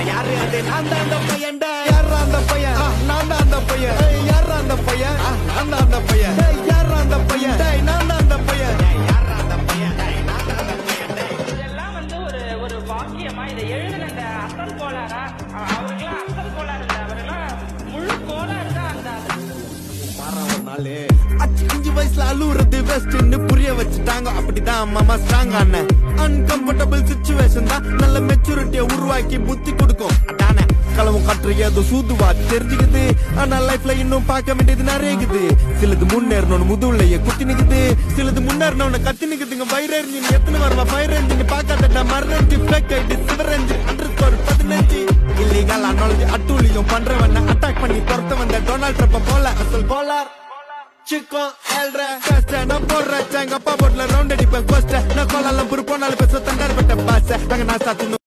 யாரு அது நான் தான் அந்த பையன் யாரா அந்த பையன் நான் தான் அந்த பையன் யாரா அந்த பையன் நான் தான் அந்த பையன் யாரா அந்த பையன் நான் தான் அந்த பையன் யாரா அந்த பையன் நான் தான் அந்த பையன். இதெல்லாம் ஒரு வாக்கியமா இதை எழுதின இந்த அசல் கோளாரா அவருக்கெல்லாம் அசல் கோளாறு இல்லை அவரெல்லாம் முழு கோளாறு தான் அந்த அஞ்சு வயசுல அழுவுறது வெஸ்ட்னு புரிய வச்சுட்டாங்க அப்படிதான் மாமா ஸ்ட்ராங் ஆன அன்கம்ஃபர்டபிள் சிச்சுவேஷன் தான் நல்ல மெச்சூரிட்டியை உருவாக்கி புத்தி கொடுக்கும் அதானே களவும் கற்று ஏதோ சூதுவா தெரிஞ்சுக்குது ஆனா லைஃப்ல இன்னும் பார்க்க வேண்டியது நிறைய இருக்குது சிலது முன்னேறணும்னு முதுகுலையே குத்தி நிக்குது சிலது முன்னேறணும்னு கத்தி நிக்குதுங்க வைரஞ்சி எத்தனை வரவா ஃபைரஞ்சி பார்க்காதட்டா மரணி ஃபேக் ஐடி சிவரஞ்சி 15 இல்லீகல் அனாலஜி அட்டூழியம் பண்றவன அட்டாக் பண்ணி பொறுத்த வந்த டொனால்ட் ட்ரம்ப் போல அசல் polar Chico, el rey, no porra, changa, pa' por la ronda, y pues, நான் கோலாலம் புரு போனாலும் பேச தண்டார் பட்ட பாச அங்க நான் சாத்தின்னு